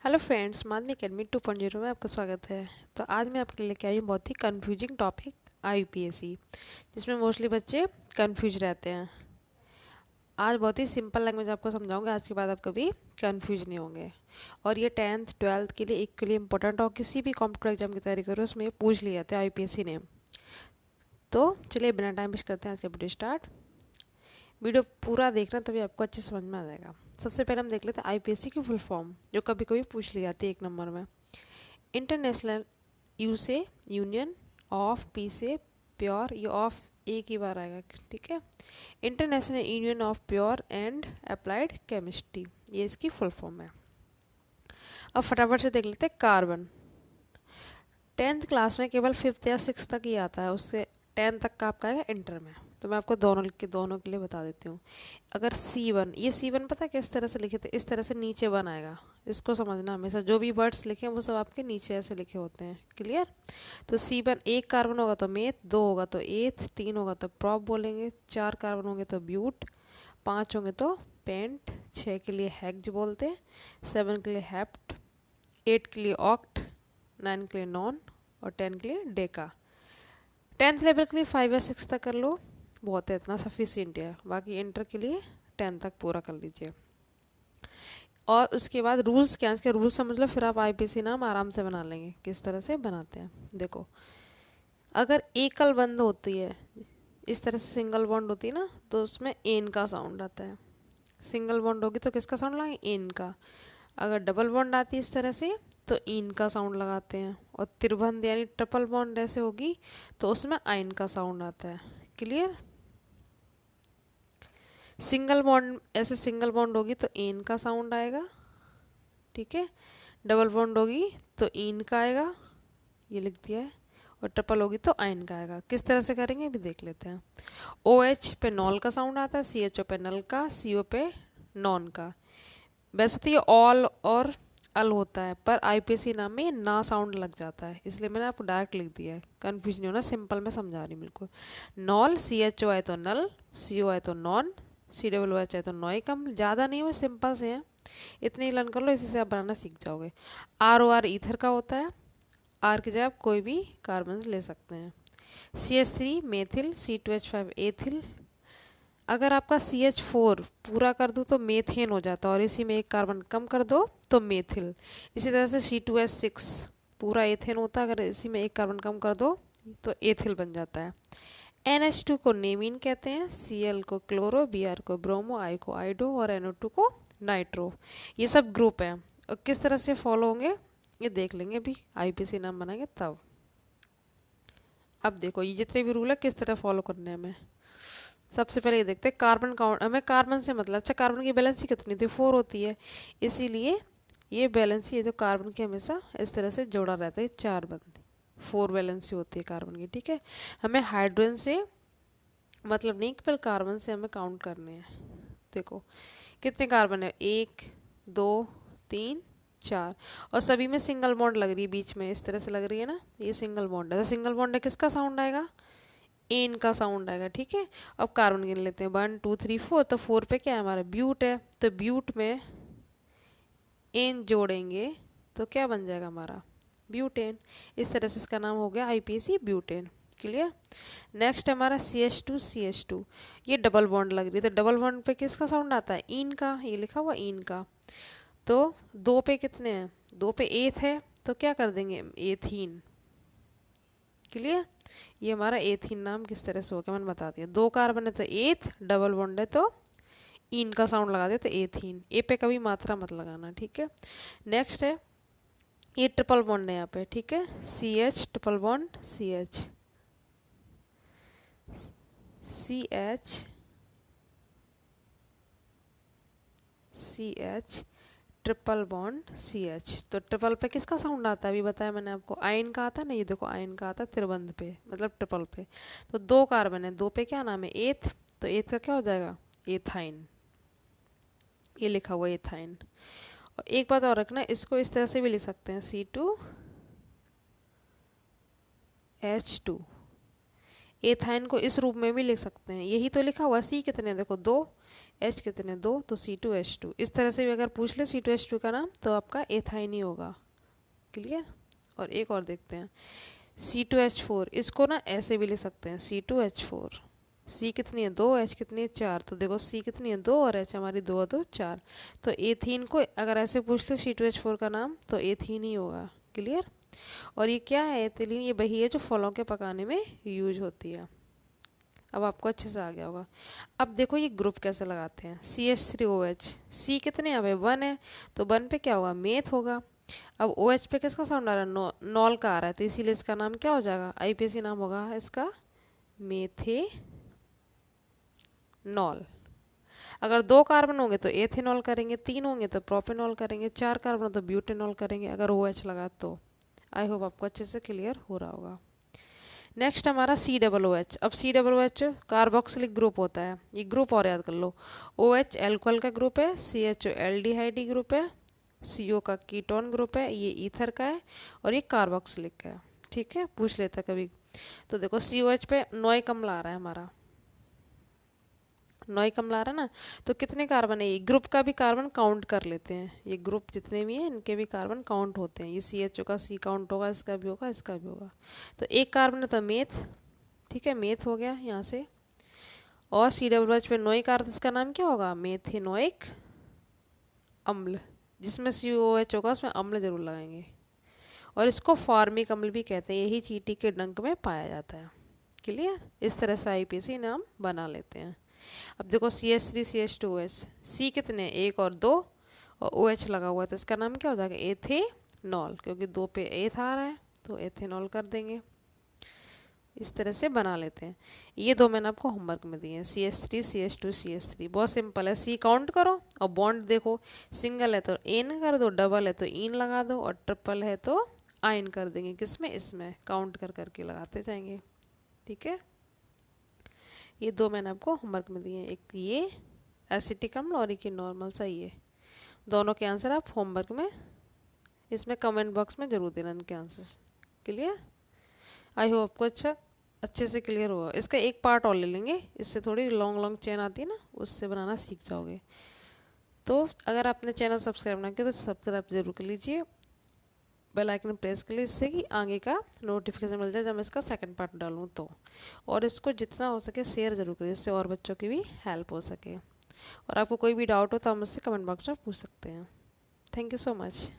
Hello friends, माध्यमिक academy 2.0 में आपका स्वागत है। तो आज मैं आपके लिए लेके आई हूँ बहुत ही कंफ्यूजिंग टॉपिक आईयूपीएसी, जिसमें मोस्टली बच्चे कंफ्यूज रहते हैं। आज बहुत ही सिंपल लैंग्वेज आपको समझाऊंगा, आज के बाद आप कभी कंफ्यूज नहीं होंगे। और ये 10th 12th के लिए एक के लिए इंपॉर्टेंट, और किसी भी कॉम्पिटेटिव एग्जाम की तैयारी करो उसमें पूछ लिए जाते हैं आईयूपीएसी ने। तो चलिए बिना टाइम वेस्ट करते हैं आज का वीडियो स्टार्ट। वीडियो पूरा देखना तभी आपको अच्छे समझ में आ जाएगा। सबसे पहले हम देख लेते हैं आईपीएससी की फुल फॉर्म, जो कभी कभी पूछ ली जाती है 1 नंबर में। इंटरनेशनल यू से यूनियन, ऑफ पी से प्योर, ये ऑफ एक ही बार आएगा, ठीक है। International union of pure and applied chemistry, ये इसकी फुल फॉर्म है। अब फटाफट से देख लेते हैं कार्बन। 10th क्लास में केवल 5th या 6th तक ही आता है, उससे 10 तक का आपका आएगा इंटर में। तो मैं आपको दोनों के लिए बता देती हूँ। अगर C1, ये C1 पता है किस तरह से लिखे थे, इस तरह से नीचे वन आएगा। इसको समझना, हमेशा जो भी वर्ड्स लिखे हैं वो सब आपके नीचे ऐसे लिखे होते हैं, क्लियर। तो C1 एक कार्बन होगा तो मेथ, 2 होगा तो एथ, 3 होगा तो प्रॉप बोलेंगे, 4 कार्बन होंगे तो ब्यूट, 5 होंगे तो पेंट, 6 के लिए हेक्ज बोलते हैं, 7 के लिए हेप्ट, 8 के लिए ऑक्ट, 9 के लिए नॉन, और 10 के लिए डेका। 10th लेवल के लिए 5 या 6 तक कर लो, बहुत है, इतना सफिशियंट है। बाकी इंटर के लिए 10 तक पूरा कर लीजिए। और उसके बाद रूल्स क्या है, इसके रूल्स समझ लो, फिर आप आईपीसी नाम आराम से बना लेंगे। किस तरह से बनाते हैं देखो। अगर एकल बंद होती है, इस तरह से सिंगल बॉन्ड होती है ना, तो उसमें एन का साउंड आता है। सिंगल बॉन्ड होगी तो किसका साउंड लगाएंगे, एन का। अगर डबल बॉन्ड आती है इस तरह से तो इन का साउंड लगाते हैं। और त्रिबंध यानी ट्रिपल बॉन्ड ऐसे होगी तो उसमें आइन का साउंड आता है, क्लियर। सिंगल बॉन्ड, ऐसे सिंगल बॉन्ड होगी तो एन का साउंड आएगा, ठीक है। डबल बॉन्ड होगी तो इन का आएगा, ये लिख दिया है। और ट्रिपल होगी तो आइन का आएगा। किस तरह से करेंगे अभी देख लेते हैं। ओ एच पे नॉल का साउंड आता है, सी एच ओ पे नल का, सी ओ पे नॉन का। वैसे तो ये ऑल और अल होता है, पर आईपीएससी नाम में ये ना साउंड लग जाता है, इसलिए मैंने आपको डायरेक्ट लिख दिया है। कंफ्यूज नहीं होना, सिंपल में समझा रही हूँ बिल्कुल। नॉल, सी एच ओ आए तो नल, सी ओ आए तो नॉन, सी डबल ओ एच आए तो नॉय। कम ज़्यादा नहीं है, सिंपल से हैं, इतने ही लर्न कर लो, इसी से आप बनाना सीख जाओगे। आर ओ आर ईथर का होता है, आर की जगह आप कोई भी कार्बन ले सकते हैं। C H three methyl, C2H5 ethyl. अगर आपका CH4 पूरा कर दूँ तो मेथेन हो जाता है, और इसी में एक कार्बन कम कर दो तो मेथिल। इसी तरह से C2H6 पूरा एथेन होता है, अगर इसी में एक कार्बन कम कर दो तो एथिल बन जाता है। NH2 को नेमीन कहते हैं, Cl को क्लोरो, Br को ब्रोमो, I को आइडो, और NO2 को नाइट्रो। ये सब ग्रुप हैं, और किस तरह से फॉलो होंगे ये देख लेंगे अभी आईपीसी नाम बनाएंगे तब। अब देखो ये जितने भी रूल है किस तरह फॉलो करने हैं हमें। सबसे पहले ये देखते हैं कार्बन काउंट। हमें कार्बन से मतलब, अच्छा कार्बन की बैलेंसी कितनी थी, 4 होती है, इसीलिए ये बैलेंसी, ये तो कार्बन की हमेशा इस तरह से जोड़ा रहता है, 4 बंद, 4 बैलेंसी होती है कार्बन की, ठीक है। हमें हाइड्रोजन से मतलब नहीं, केवल कार्बन से हमें काउंट करने हैं। देखो कितने कार्बन है, 1 2 3 4, और सभी में सिंगल बॉन्ड लग रही है बीच में, इस तरह से लग रही है ना, ये सिंगल बॉन्ड है। तो सिंगल बॉन्ड है, किसका साउंड आएगा, एन का साउंड आएगा, ठीक है। अब कार्बन गिन लेते हैं, 1 2 3 4। तो 4 पे क्या है हमारा, ब्यूट है, तो ब्यूट में एन जोड़ेंगे तो क्या बन जाएगा हमारा, ब्यूटेन। इस तरह से इसका नाम हो गया आईपीएसी ब्यूटेन, क्लियर। नेक्स्ट हमारा CH2, ये डबल बॉन्ड लग रही है, तो डबल बॉन्ड पे किसका साउंड आता है, इन का, ये लिखा हुआ इन का। तो 2 पे कितने हैं, 2 पे एथ है, तो क्या कर देंगे, एथीन, क्लियर। ये हमारा एथीन नाम किस तरह से हो गया मैंने बता दिया। 2 कार्बन है तो एथ, डबल बॉन्ड है तो इन का साउंड लगा देते, एथीन। ए पे कभी मात्रा मत लगाना, ठीक है। नेक्स्ट है, ये ट्रिपल बॉन्ड है यहाँ पे, ठीक है, CH triple bond CH, CH CH triple bond CH। तो ट्रिपल पे किसका साउंड आता है, अभी बताया मैंने आपको, आयन का आता है ना, ये देखो आयन का आता है त्रिबंध पे, मतलब ट्रिपल पे। तो 2 कार्बन है, 2 पे क्या नाम है, एथ, तो एथ का क्या हो जाएगा, एथाइन, ये लिखा हुआ एथाइन। और एक बात और रखना, इसको इस तरह से भी लिख सकते हैं, C2H2, एथाइन को इस रूप में भी लिख सकते हैं, यही तो लिखा हुआ। सी कितने, देखो 2, एच कितने 2, तो C2H2। इस तरह से भी अगर पूछ ले C2H2 का नाम तो आपका एथाइन ही होगा। क्लियर। और एक और देखते हैं C2H4, इसको ना ऐसे भी लिख सकते हैं C2H4। सी कितनी है 2, एच कितनी है 4, तो देखो सी कितनी है 2 और एच हमारी 2 और 2 4। तो एथीन को अगर ऐसे पूछ ले C2H4 का नाम तो एथीन ही होगा। क्लियर। और ये क्या है एथिलीन, ये वही है जो फलों के पकाने में यूज होती है। अब आपको अच्छे से आ गया होगा। अब देखो ये ग्रुप कैसे लगाते हैं। CH3OH, सी कितने हैं भाई 1 है, तो 1 पे क्या होगा मेथ होगा। अब OH पे किसका साउंड आ रहा है, नॉल का आ रहा है, तो इसीलिए इसका नाम क्या हो जाएगा, IPAC नाम होगा इसका मेथेनॉल। अगर 2 कार्बन होंगे तो एथेनॉल करेंगे, 3 होंगे तो प्रोपेनॉल करेंगे, 4 कार्बन हो तो ब्यूटेनॉल करेंगे अगर OH लगा तो। आई होप आपको अच्छे से क्लियर हो रहा होगा। नेक्स्ट हमारा COOH। अब COOH कार्बोक्सिलिक ग्रुप होता है, ये ग्रुप और याद कर लो। OH एल्कोहल का ग्रुप है, CHO एल्डिहाइड ग्रुप है, CO का कीटोन ग्रुप है, ये ईथर का है, और ये कार्बोक्सिलिक का है। ठीक है, पूछ लेता कभी। तो देखो COH पे नॉइक अम्ल आ रहा है हमारा, नॉइक अम्ल आ रहा है ना, तो कितने कार्बन है, ये ग्रुप का भी कार्बन काउंट कर लेते हैं। ये ग्रुप जितने भी हैं इनके भी कार्बन काउंट होते हैं। ये CHO का C काउंट होगा, इसका भी होगा, इसका भी होगा। तो एक कार्बन है तो मेथ, ठीक है मेथ हो गया यहाँ से। और COOH पे नोइक आ रहा है तो इसका नाम क्या होगा, मेथेनोइक अम्ल। जिसमें COOH होगा उसमें अम्ल जरूर लगाएंगे। और इसको फॉर्मिक अम्ल भी कहते हैं, यही चींटी के डंक में पाया जाता है। क्लियर। इस तरह से IPAC नाम बना लेते हैं। अब देखो CH3 CH2OH, सी कितने 1 और 2, और OH लगा हुआ है तो इसका नाम क्या हो जाएगा एथेनॉल, क्योंकि 2 पे एथ आ रहा है तो एथेनॉल कर देंगे। इस तरह से बना लेते हैं। ये 2 मैंने आपको होमवर्क में दिए हैं, CH3 CH2 CH3। बहुत सिंपल है, सी काउंट करो और बॉन्ड देखो, सिंगल है तो एन कर दो, डबल है तो इन लगा दो, और ट्रिपल है तो आइन कर देंगे। किसमें, इसमें काउंट कर करके लगाते जाएंगे। ठीक है, ये 2 मैंने आपको होमवर्क में दिए हैं, एक ये एसिटिक अम्ल और एक ये नॉर्मल सा ये। दोनों के आंसर आप होमवर्क में इसमें कमेंट बॉक्स में जरूर देना इनके आंसर्स। क्लियर। आई होप आपको अच्छे से क्लियर होगा। इसका एक पार्ट और ले लेंगे, इससे थोड़ी लॉन्ग लॉन्ग चेन आती है ना, उससे बनाना सीख जाओगे। तो अगर आपने चैनल सब्सक्राइब ना किया तो सब्सक्राइब जरूर कर लीजिए, बेल आइकन प्रेस कर लीजिए, इससे कि आगे का नोटिफिकेशन मिल जाए जब मैं इसका सेकंड पार्ट डालूँ तो। और इसको जितना हो सके शेयर जरूर करिए, इससे और बच्चों की भी हेल्प हो सके। और आपको कोई भी डाउट हो तो आप मुझसे कमेंट बॉक्स में पूछ सकते हैं। Thank you so much.